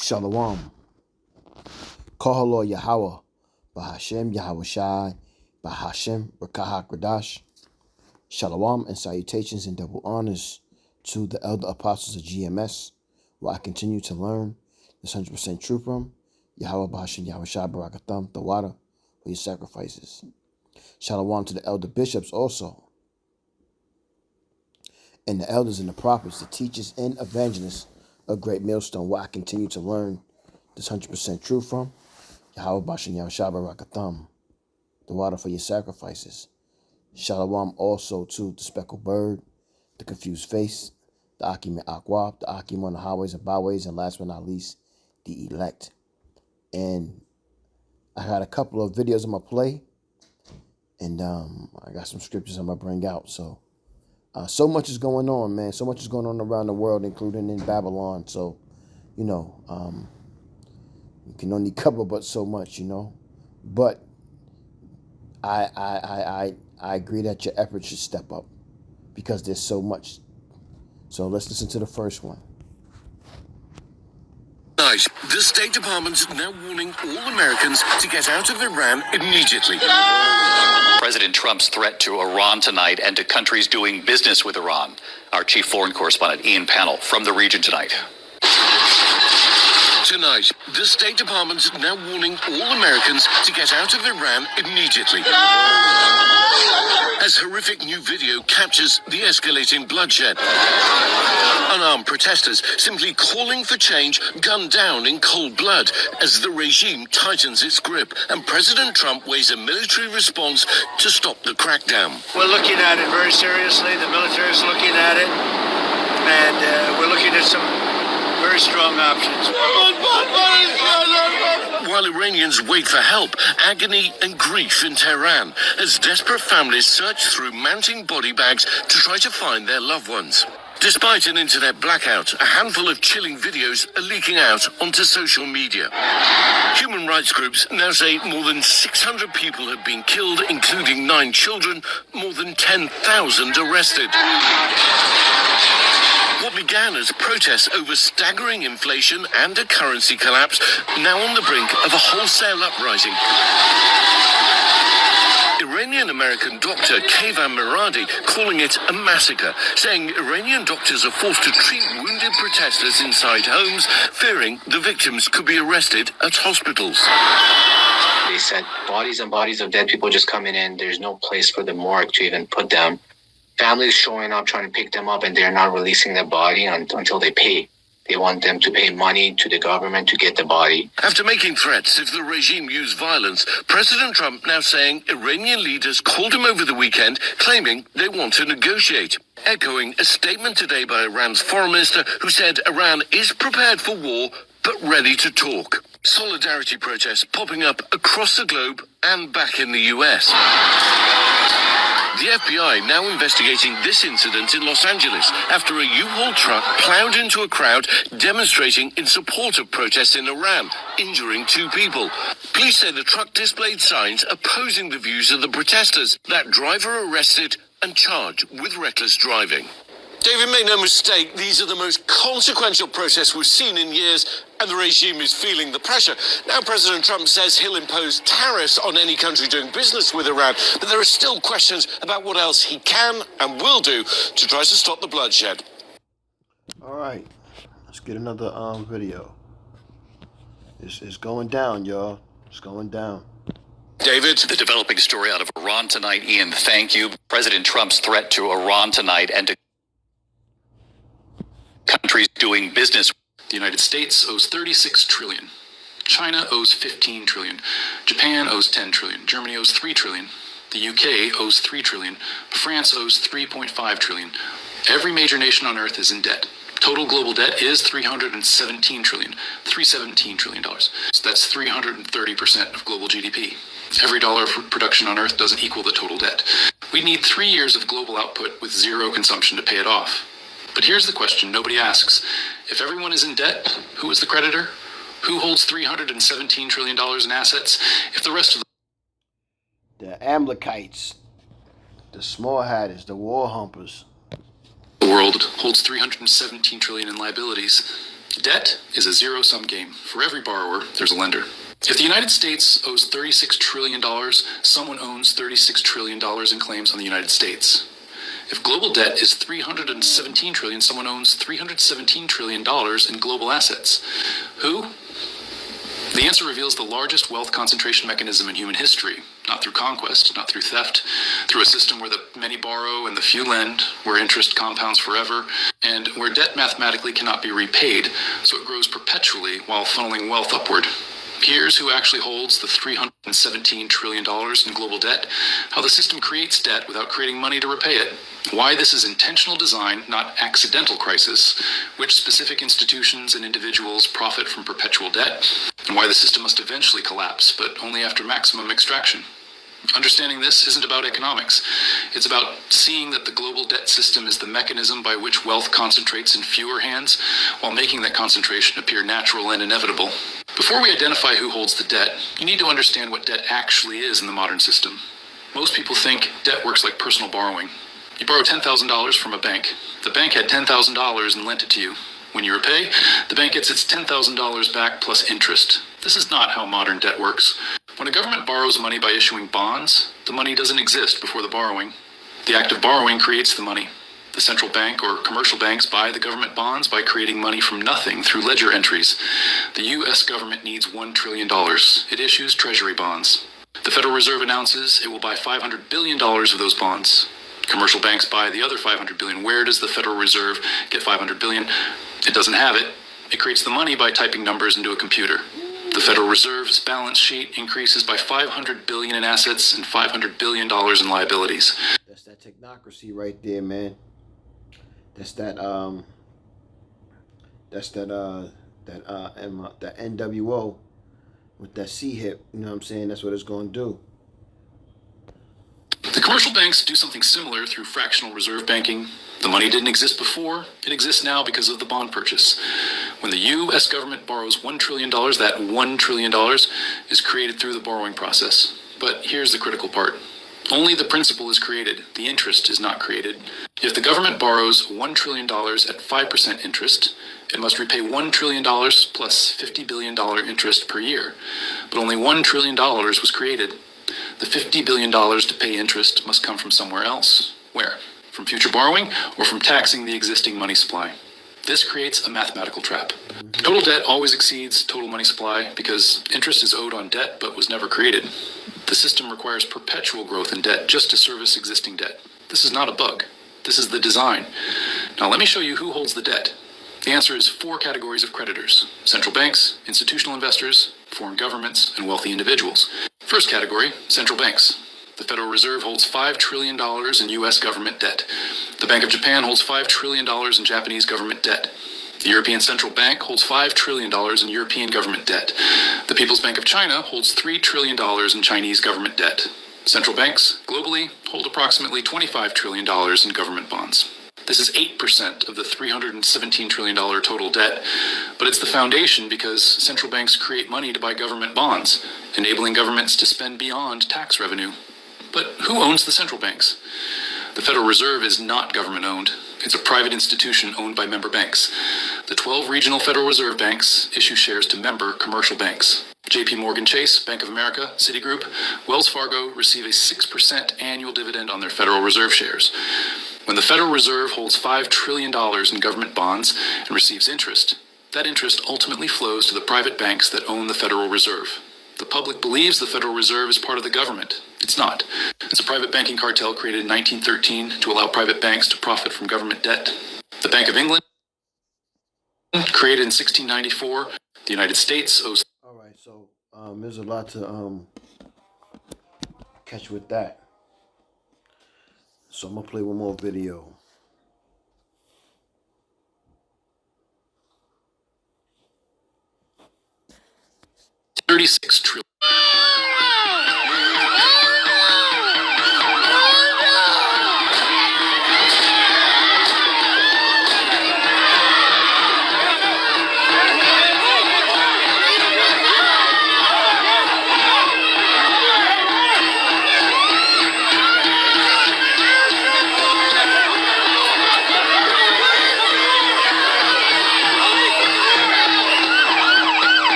Shalom. Kahalo Yahweh, Bahashem Yahweh Shai, Bahashem Rakaha Kradash. Shalom and salutations and double honors to the elder apostles of GMS, where I continue to learn this 100% truth from Yahweh Bahashem Yahweh Shai Barakatham, the water for your sacrifices. Shalom to the elder bishops also, and the elders and the prophets, the teachers and evangelists of Great Millstone, where I continue to learn this 100% truth from Yahweh Bashan Yahweh Shabbat Rakatham, the water for your sacrifices. Shalom also to the speckled bird, the confused face, the Akim and Akwab, the Akim on the highways and byways, and last but not least, the elect. And I had a couple of videos I'm going to play, and I got some scriptures I'm going to bring out. So much is going on, man. So much is going on around the world, including in Babylon. So, you can only cover but so much, But I agree that your efforts should step up because there's so much. So let's listen to the first one. Tonight, the State Department is now warning all Americans to get out of Iran immediately. President Trump's threat to Iran tonight and to countries doing business with Iran. Our chief foreign correspondent, Ian Pannell, from the region tonight. Tonight, the State Department is now warning all Americans to get out of Iran immediately. As horrific new video captures the escalating bloodshed. Unarmed protesters simply calling for change gunned down in cold blood as the regime tightens its grip and President Trump weighs a military response to stop the crackdown. We're looking at it very seriously. The military is looking at it, and we're looking at some very strong options. While Iranians wait for help, agony and grief in Tehran as desperate families search through mounting body bags to try to find their loved ones. Despite an internet blackout, a handful of chilling videos are leaking out onto social media. Human rights groups now say more than 600 people have been killed, including 9 children, more than 10,000 arrested. What began as protests over staggering inflation and a currency collapse, now on the brink of a wholesale uprising. Iranian-American doctor Kayvan Miradi calling it a massacre, saying Iranian doctors are forced to treat wounded protesters inside homes, fearing the victims could be arrested at hospitals. They said bodies and bodies of dead people just coming in. There's no place for the morgue to even put them. Families showing up trying to pick them up, and they're not releasing their body until they pay. They want them to pay money to the government to get the body. After making threats if the regime used violence, President Trump now saying Iranian leaders called him over the weekend, claiming they want to negotiate. Echoing a statement today by Iran's foreign minister who said Iran is prepared for war but ready to talk. Solidarity protests popping up across the globe and back in the US. The FBI now investigating this incident in Los Angeles after a U-Haul truck plowed into a crowd demonstrating in support of protests in Iran, injuring 2 people. Police say the truck displayed signs opposing the views of the protesters. That driver arrested and charged with reckless driving. David, make no mistake, these are the most consequential protests we've seen in years, and the regime is feeling the pressure. Now President Trump says he'll impose tariffs on any country doing business with Iran, but there are still questions about what else he can and will do to try to stop the bloodshed. All right, let's get another video. It's going down, y'all. It's going down. David, the developing story out of Iran tonight. Ian, thank you. President Trump's threat to Iran tonight and to countries doing business. The United States owes 36 trillion. China owes 15 trillion. Japan owes 10 trillion. Germany owes 3 trillion. The UK owes 3 trillion. France owes 3.5 trillion. Every major nation on earth is in debt. Total global debt is $317 trillion. $317 trillion. So that's 330% of global GDP. Every dollar of production on earth doesn't equal the total debt. We need 3 years of global output with zero consumption to pay it off. But here's the question nobody asks. If everyone is in debt, who is the creditor? Who holds $317 trillion in assets? If the rest of the Amalekites, the small hatters, the war humpers, the world holds $317 trillion in liabilities, Debt is a zero-sum game. For every borrower, there's a lender. If the United States owes $36 trillion, someone owns $36 trillion in claims on the United States. If global debt is $317 trillion, someone owns $317 trillion in global assets. Who? The answer reveals the largest wealth concentration mechanism in human history, not through conquest, not through theft, through a system where the many borrow and the few lend, where interest compounds forever, and where debt mathematically cannot be repaid, so it grows perpetually while funneling wealth upward. Here's who actually holds the $317 trillion in global debt, how the system creates debt without creating money to repay it, why this is intentional design, not accidental crisis, which specific institutions and individuals profit from perpetual debt, and why the system must eventually collapse, but only after maximum extraction. Understanding this isn't about economics. It's about seeing that the global debt system is the mechanism by which wealth concentrates in fewer hands, while making that concentration appear natural and inevitable. Before we identify who holds the debt, you need to understand what debt actually is in the modern system. Most people think debt works like personal borrowing. You borrow $10,000 from a bank. The bank had $10,000 and lent it to you. When you repay, the bank gets its $10,000 back plus interest. This is not how modern debt works. When a government borrows money by issuing bonds, the money doesn't exist before the borrowing. The act of borrowing creates the money. The central bank or commercial banks buy the government bonds by creating money from nothing through ledger entries. The U.S. government needs $1 trillion. It issues treasury bonds. The Federal Reserve announces it will buy $500 billion of those bonds. Commercial banks buy the other $500 billion. Where does the Federal Reserve get $500 billion? It doesn't have it. It creates the money by typing numbers into a computer. The Federal Reserve's balance sheet increases by $500 billion in assets and $500 billion in liabilities. That's that technocracy right there, man. That's that NWO with that C hip. You know what I'm saying? That's what it's going to do. The commercial banks do something similar through fractional reserve banking. The money didn't exist before. It exists now because of the bond purchase. When the U.S. government borrows $1 trillion, that $1 trillion is created through the borrowing process. But here's the critical part. Only the principal is created. The interest is not created. If the government borrows $1 trillion at 5% interest, it must repay $1 trillion plus $50 billion interest per year. But only $1 trillion was created. The $50 billion to pay interest must come from somewhere else. Where? From future borrowing or from taxing the existing money supply? This creates a mathematical trap. Total debt always exceeds total money supply because interest is owed on debt but was never created. The system requires perpetual growth in debt just to service existing debt. This is not a bug. This is the design. Now let me show you who holds the debt. The answer is 4 categories of creditors: central banks, institutional investors, foreign governments, and wealthy individuals. First category, central banks. The Federal Reserve holds $5 trillion in U.S. government debt. The Bank of Japan holds $5 trillion in Japanese government debt. The European Central Bank holds $5 trillion in European government debt. The People's Bank of China holds $3 trillion in Chinese government debt. Central banks, globally, hold approximately $25 trillion in government bonds. This is 8% of the $317 trillion total debt, but it's the foundation because central banks create money to buy government bonds, enabling governments to spend beyond tax revenue. But who owns the central banks? The Federal Reserve is not government-owned. It's a private institution owned by member banks. The 12 regional Federal Reserve banks issue shares to member commercial banks. JP Morgan Chase, Bank of America, Citigroup, Wells Fargo receive a 6% annual dividend on their Federal Reserve shares. When the Federal Reserve holds $5 trillion in government bonds and receives interest, that interest ultimately flows to the private banks that own the Federal Reserve. The public believes the Federal Reserve is part of the government. It's not. It's a private banking cartel created in 1913 to allow private banks to profit from government debt. The Bank of England, created in 1694, the United States owes... All right, so there's a lot to catch with that. So I'm going to play one more video. $36 trillion.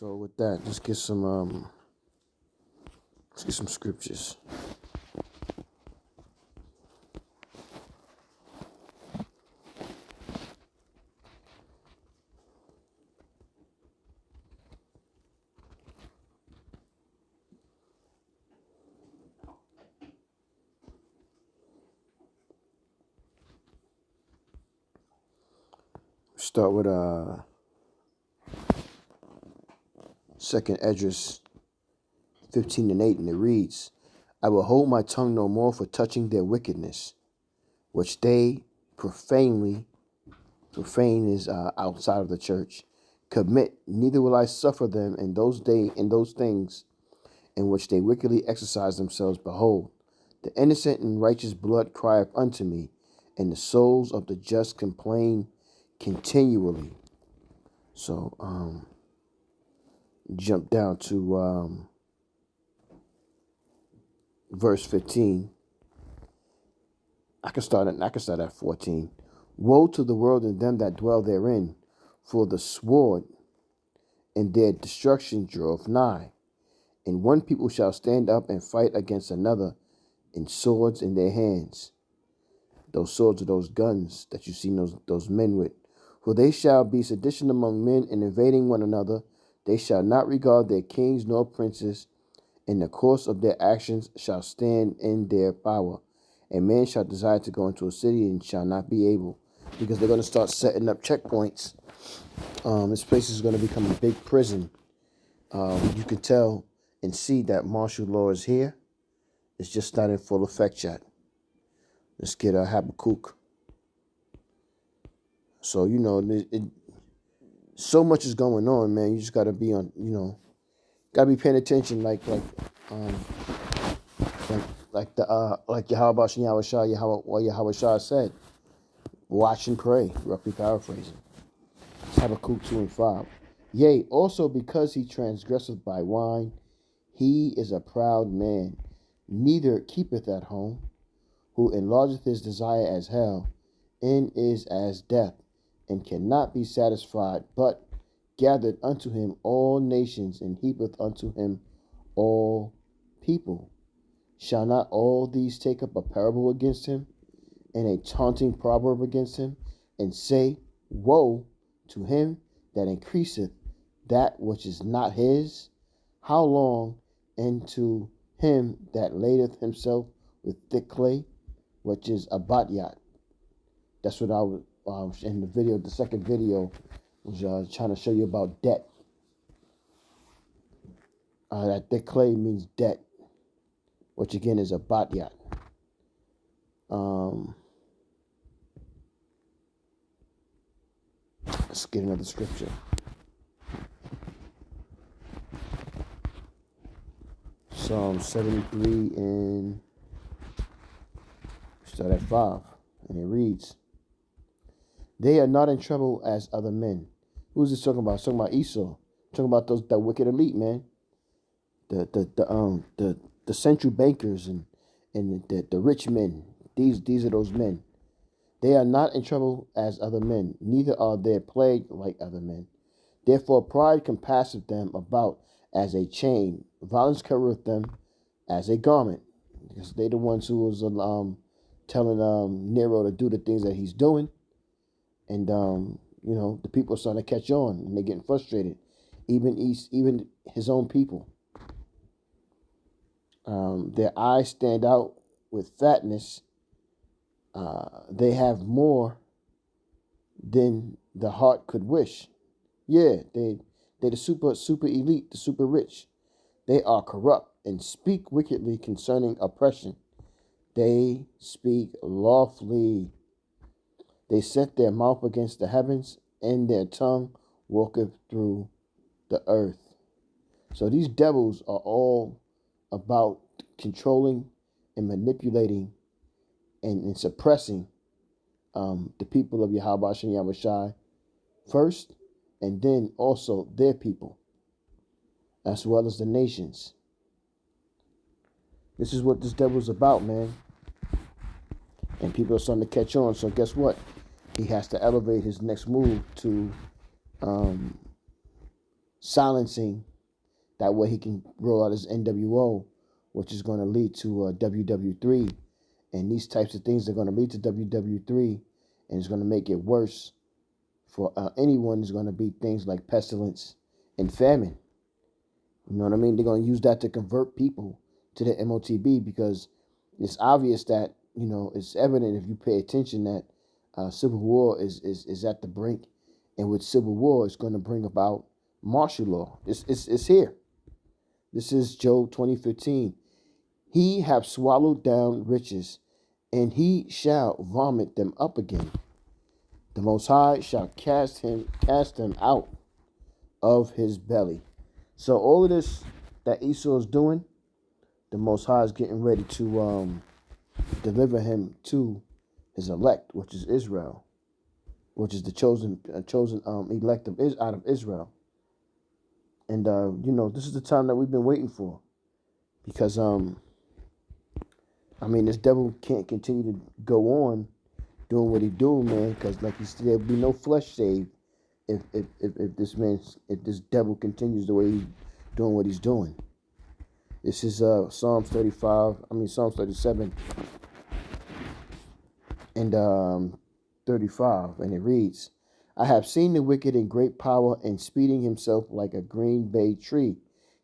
So with that, let's get some scriptures. Start with 2nd Esdras 15:8, and it reads, I will hold my tongue no more for touching their wickedness, which they profane is outside of the church, commit, neither will I suffer them in those things in which they wickedly exercise themselves. Behold, the innocent and righteous blood crieth unto me, and the souls of the just complain continually. So jump down to verse 15. I can start at 14. Woe to the world and them that dwell therein, for the sword and their destruction draweth nigh. And one people shall stand up and fight against another, and swords in their hands. Those swords are those guns that you see those men with. For they shall be sedition among men, and invading one another. They shall not regard their kings nor princes, and the course of their actions shall stand in their power. A man shall desire to go into a city and shall not be able, because they're going to start setting up checkpoints. This place is going to become a big prison. You can tell and see that martial law is here. It's just not in full effect yet. Let's get Habakkuk. So, so much is going on, man. You just got to be on, got to be paying attention like Yahweh Shah said, watch and pray, roughly paraphrasing. Habakkuk 2:5. Yea, also because he transgresseth by wine, he is a proud man, neither keepeth at home, who enlargeth his desire as hell, and is as death, and cannot be satisfied, but gathered unto him all nations, and heapeth unto him all people. Shall not all these take up a parable against him, and a taunting proverb against him, and say, Woe to him that increaseth that which is not his? How long? And to him that ladeth himself with thick clay, which is a batyat. That's what I was in the second video, was trying to show you about debt. That thick clay means debt, which again is a batyat. Let's get another scripture. Psalm 73 and start at 5, and it reads, They are not in trouble as other men. Who's this talking about? It's talking about Esau. Talking about that wicked elite, man. The central bankers and the rich men. These are those men. They are not in trouble as other men, neither are they plagued like other men. Therefore pride compasseth them about as a chain, violence covereth them as a garment. Because they the ones who was telling Nero to do the things that he's doing. And the people are starting to catch on, and they're getting frustrated. Even his own people. Their eyes stand out with fatness. They have more than the heart could wish. Yeah, they're the super elite, the super rich. They are corrupt and speak wickedly concerning oppression. They speak lawfully. They set their mouth against the heavens, and their tongue walketh through the earth. So these devils are all about controlling and manipulating and suppressing the people of Yahweh and Yahweh Shai first, and then also their people, as well as the nations. This is what this devil's about, man. And people are starting to catch on. So guess what? He has to elevate his next move to silencing. That way he can roll out his NWO, which is going to lead to WW3. And these types of things are going to lead to WW3, and it's going to make it worse for anyone. Who's going to be things like pestilence and famine. You know what I mean? They're going to use that to convert people to the MOTB, because it's obvious that, it's evident if you pay attention that civil war is at the brink. And with civil war, it's going to bring about martial law. It's here. This is Job 20:15. He have swallowed down riches, and he shall vomit them up again. The Most High shall cast them out of his belly. So all of this that Esau is doing, the Most High is getting ready to deliver him to his elect, which is Israel, which is the chosen elect out of Israel. And this is the time that we've been waiting for, because this devil can't continue to go on doing what he's doing, man. Because like he said, there'll be no flesh saved if this devil continues the way he's doing what he's doing. This is Psalms 37 and 35, and it reads, I have seen the wicked in great power and speeding himself like a green bay tree.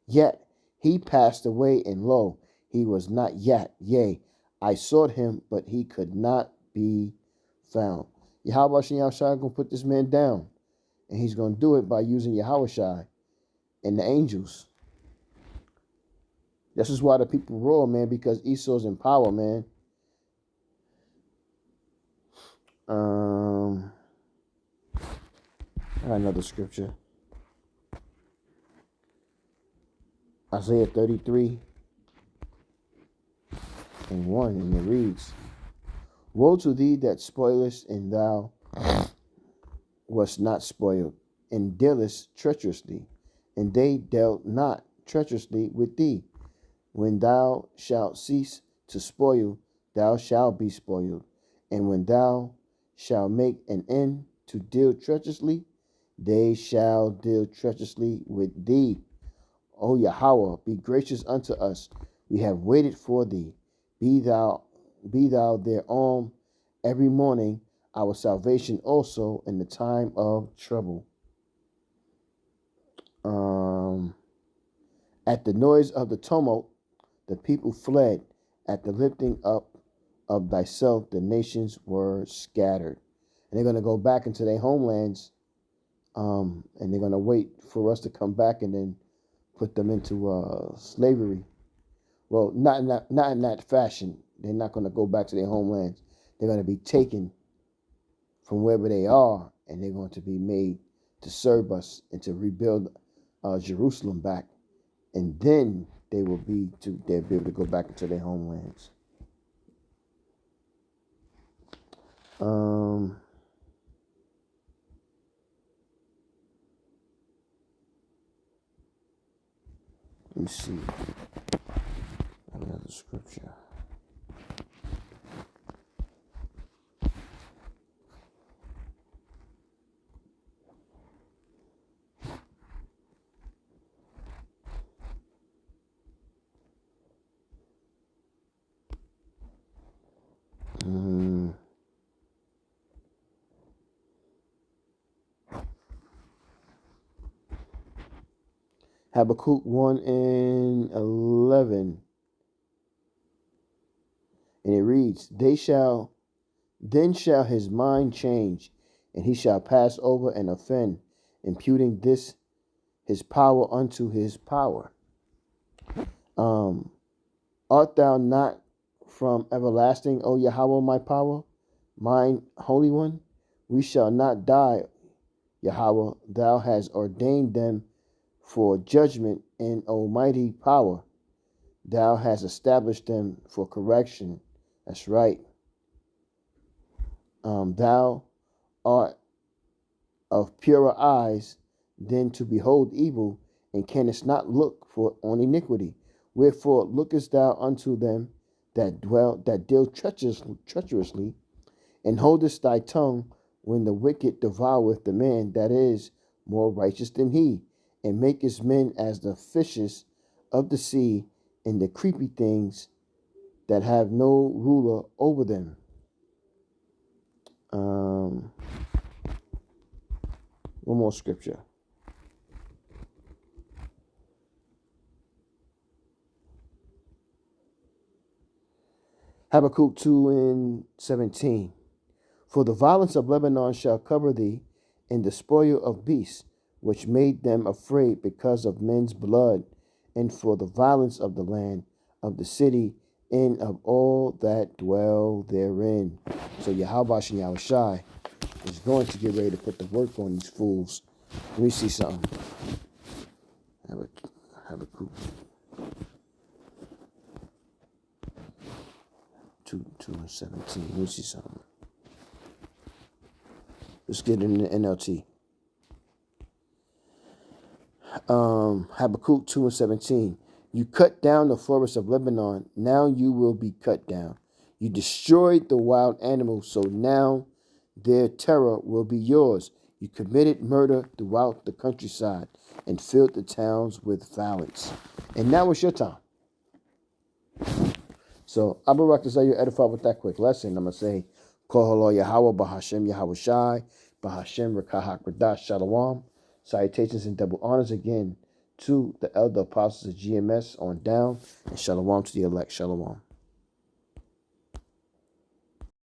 Yet he passed away, and lo, he was not yet. Yea, I sought him, but he could not be found. Yahweh Shai going to put this man down, and he's going to do it by using Yahweh Shai and the angels. This is why the people roar, man, because Esau's in power, man. I got another scripture. Isaiah 33 and 1, and it reads, Woe to thee that spoilest, and thou wast not spoiled, and dealest treacherously, and they dealt not treacherously with thee. When thou shalt cease to spoil, thou shalt be spoiled. And when thou shalt make an end to deal treacherously, they shall deal treacherously with thee. O Yahweh, be gracious unto us. We have waited for thee. Be thou their arm every morning, our salvation also in the time of trouble. At the noise of the tumult, the people fled. At the lifting up of thyself, the nations were scattered. And they're going to go back into their homelands, and they're going to wait for us to come back and then put them into slavery. Well, not in that fashion. They're not going to go back to their homelands. They're going to be taken from wherever they are, and they're going to be made to serve us and to rebuild Jerusalem back. And then they'll be able to go back into their homelands. Let me see. Another scripture. Habakkuk 1:11. And it reads, then shall his mind change, and he shall pass over and offend, imputing this his power unto his power. Art thou not from everlasting, O Yahweh, my power, mine holy one? We shall not die, Yahweh. Thou hast ordained them for judgment in almighty power. Thou hast established them for correction. That's right. Thou art of purer eyes than to behold evil, and canst not look on iniquity. Wherefore lookest thou unto them that deal treacherously, and holdest thy tongue when the wicked devoureth the man that is more righteous than he, and makest men as the fishes of the sea and the creepy things that have no ruler over them. One more scripture. Habakkuk 2:17. For the violence of Lebanon shall cover thee, and the spoil of beasts, which made them afraid because of men's blood, and for the violence of the land, of the city, and of all that dwell therein. So Yahweh and Yahushai is going to get ready to put the work on these fools. Let me see something. Habakkuk 2:17. Let me see something. Let's get in the NLT. Habakkuk 2:17. You cut down the forest of Lebanon, now you will be cut down. You destroyed the wild animals, so now their terror will be yours. You committed murder throughout the countryside and filled the towns with violence. And now it's your time. So, Abarak is you edified with that quick lesson. I'm going to say, Koholo Yahweh, Bahashem Yahweh Shai, Bahashem Rakahak Radash Shalom. Salutations and double honors again to the elder apostles of GMS on down, and Shalom to the elect. Shalom.